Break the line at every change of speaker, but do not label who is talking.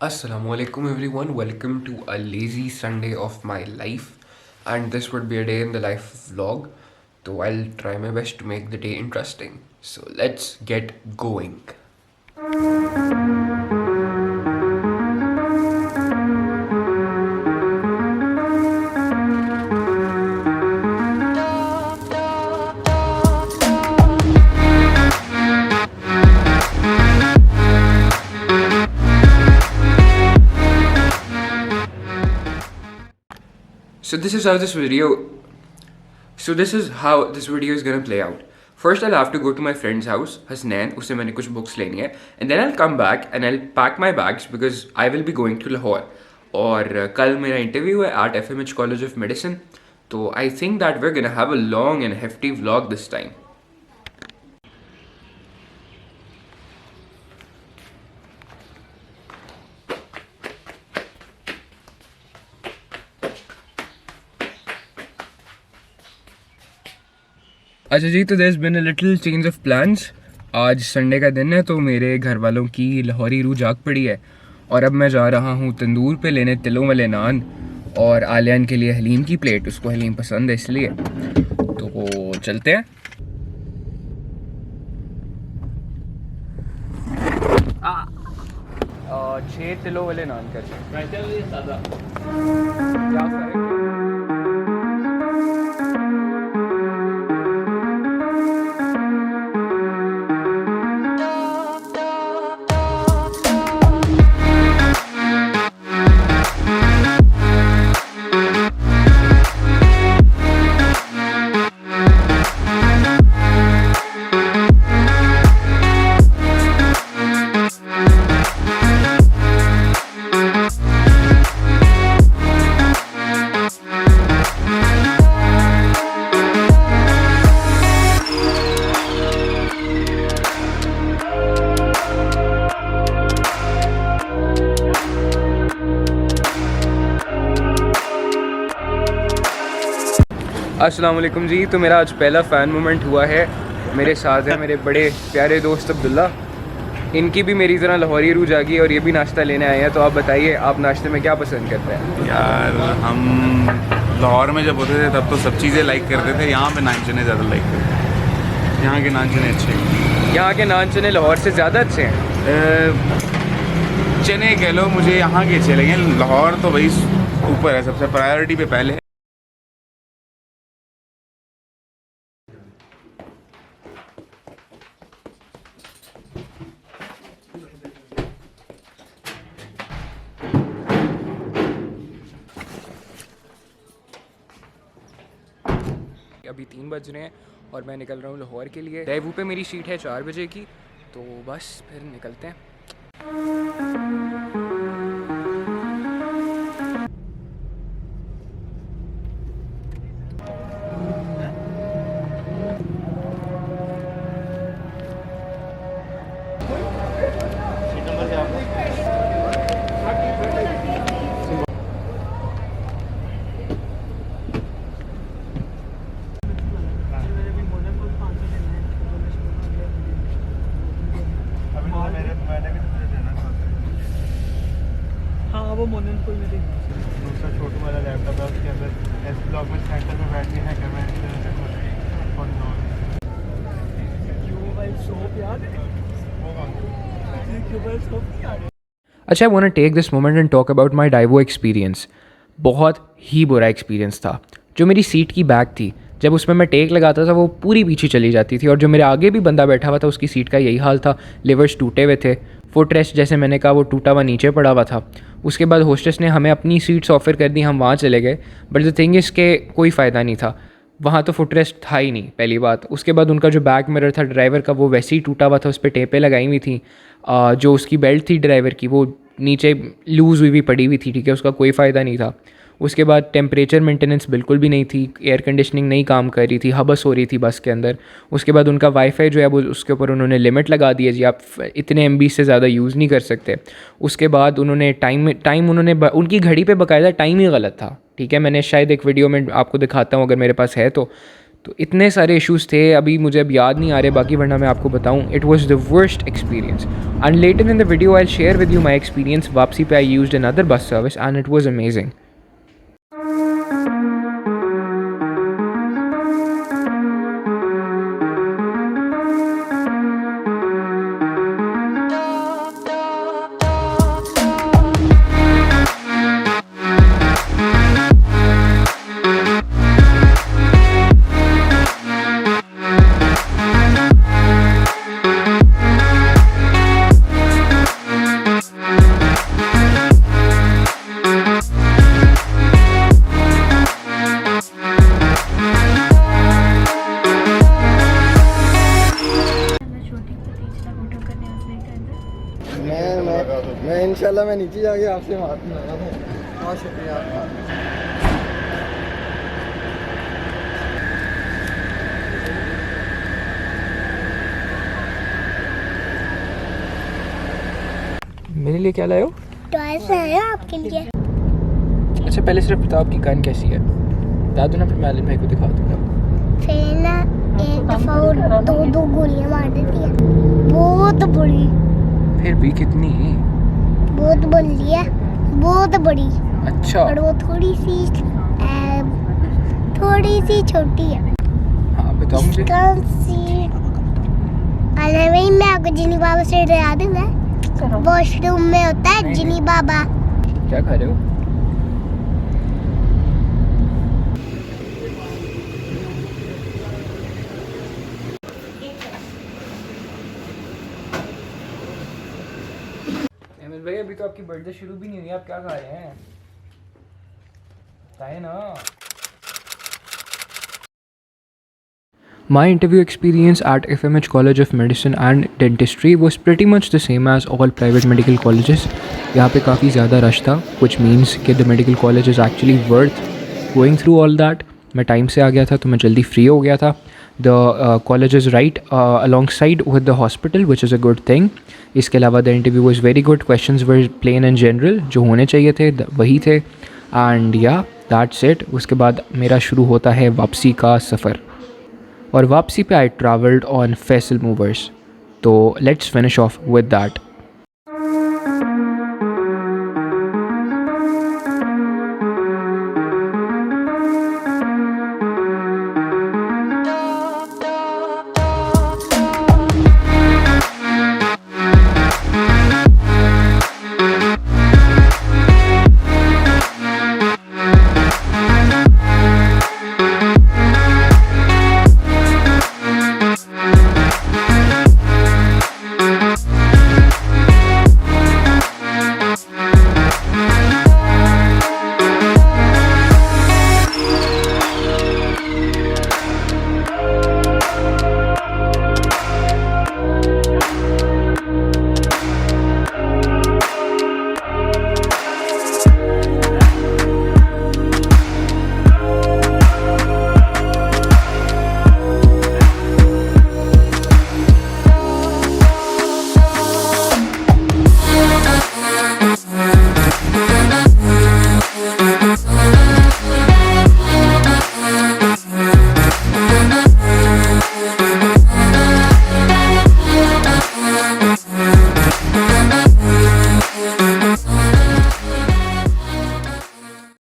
Assalamualaikum everyone, welcome to a lazy Sunday of my life, and this would be a day in the life vlog. So I'll try my best to make the day interesting. So let's get going. So this is how this video is gonna play out. First, I'll have to go to my friend's house, Hasnain. उससे मैंने कुछ books लेनी है, and then I'll come back and I'll pack my bags because I will be going to Lahore. और कल मेरा interview है at FMH College of Medicine. तो I think that we're gonna have a long and hefty vlog this time. अच्छा जी, तो there been a little change of plans. आज Sunday का दिन है तो मेरे घर वालों की लाहौरी रूह जाग पड़ी है और अब मैं जा रहा हूँ तंदूर पे लेने तिलों वाले नान और आलियान के लिए हलीम की प्लेट। उसको हलीम पसंद है इसलिए। तो चलते हैं। छः तिलों वाले नान कर अस्सलाम वालेकुम जी। तो मेरा आज पहला फ़ैन मोमेंट हुआ है। मेरे साथ है मेरे बड़े प्यारे दोस्त अब्दुल्ला। इनकी भी मेरी तरह लाहौरी रूह जागी और ये भी नाश्ता लेने आए हैं। तो आप बताइए, आप नाश्ते में क्या पसंद करते हैं?
यार, हम लाहौर में जब होते थे तब तो सब चीज़ें लाइक करते थे। यहाँ पे नान चने ज़्यादा लाइक करते हैं। यहाँ के नान चने अच्छे हैं।
यहाँ के नान चने लाहौर से ज़्यादा अच्छे हैं?
चने कह लो, मुझे यहाँ के अच्छे लगे। लाहौर तो भाई ऊपर है, सबसे प्रायोरिटी पे पहले है।
अभी 3 बज रहे हैं और मैं निकल रहा हूँ लाहौर के लिए। डेवू पे मेरी सीट है 4 बजे की, तो बस फिर निकलते हैं।
वो मोनन कोई में दूसरा छोटू वाला लैपटॉप है, उसके अंदर एस ब्लॉक में सेंटर में बैठ के हैकर में
अच्छा, I want to take this moment and talk about my डाइवो एक्सपीरियंस। बहुत ही बुरा एक्सपीरियंस था। जो मेरी सीट की बैक थी, जब उसमें मैं टेक लगाता था वो पूरी पीछे चली जाती थी, और जो मेरे आगे भी बंदा बैठा हुआ था उसकी सीट का यही हाल था। लिवर्स टूटे हुए थे। फुट रेस्ट, जैसे मैंने कहा, वो टूटा हुआ नीचे पड़ा हुआ था। उसके बाद होस्टेस ने हमें अपनी सीट्स ऑफ़र कर दी, हम वहाँ चले गए। बट द थिंग इज़ के कोई फ़ायदा नहीं था, वहाँ तो फुट रेस्ट था ही नहीं, पहली बात। उसके बाद उनका जो बैक मिरर था ड्राइवर का, वो वैसे ही टूटा हुआ था, उस पर टेपें लगाई हुई थी। जो उसकी बेल्ट थी ड्राइवर की, वो नीचे लूज़ हुई पड़ी हुई थी, ठीक है, उसका कोई फ़ायदा नहीं था। उसके बाद टेम्परेचर मेंटेनेंस बिल्कुल भी नहीं थी, एयर कंडीशनिंग नहीं काम कर रही थी, हबस हो रही थी बस के अंदर। उसके बाद उनका वाईफाई जो है वो, उसके ऊपर उन्होंने लिमिट लगा दी है जी, आप इतने MB से ज़्यादा यूज़ नहीं कर सकते। उसके बाद उन्होंने टाइम उन्होंने उनकी घड़ी पे बाकायदा टाइम ही गलत था, ठीक है। मैंने शायद एक वीडियो में आपको दिखाता हूँ अगर मेरे पास है तो। तो इतने सारे इश्यूज़ थे, अभी मुझे अब याद नहीं आ रहे बाकी, वरना मैं आपको बताऊँ it was the worst experience. And later in the video I share with you my experience. वापसी पे I used another bus service and it was amazing.
मैं इंशाल्लाह मैं नीचे जाके आपसे हाथ मिला दूँ. बहुत शुक्रिया आपका.
मेरे लिए क्या लाए हो?
टॉयज है आपके लिए.
अच्छा पहले सिर्फ बताओ आपकी गन कैसी है, बता दो ना, फिर मैं आलिम भाई को दिखा दूँगा.
फिर ना एक दफा वो दो गोलियां मार देती है, बहुत बड़ी.
फिर भी कितनी?
बहुत बड़ी है, बहुत बड़ी.
अच्छा
और वो थोड़ी सी छोटी है.
हाँ बताओ मुझे.
अरे भाई मैं आपको जिनी बाबा से डरा दूंगा. वॉशरूम में होता है जिनी बाबा.
क्या खा रहे हो? अहमद भाई अभी तो आपकी बर्थडे शुरू भी नहीं हुई, आप क्या खा रहे हैं? बताए ना. My interview experience at FMH College of Medicine and Dentistry was pretty much the same as all private medical colleges. यहाँ पे काफ़ी ज़्यादा रश था, which means कि the medical college is actually worth going through all that. मैं time से आ गया था तो मैं जल्दी फ्री हो गया था. The college is right alongside with the hospital, which is a good thing. इसके अलावा the interview was very good. Questions were plain and general, जो होने चाहिए थे वही थे. And yeah, that's it. उसके बाद मेरा शुरू होता है वापसी का सफ़र. और वापसी पे I travelled on Faisal Movers. तो let's finish off with that.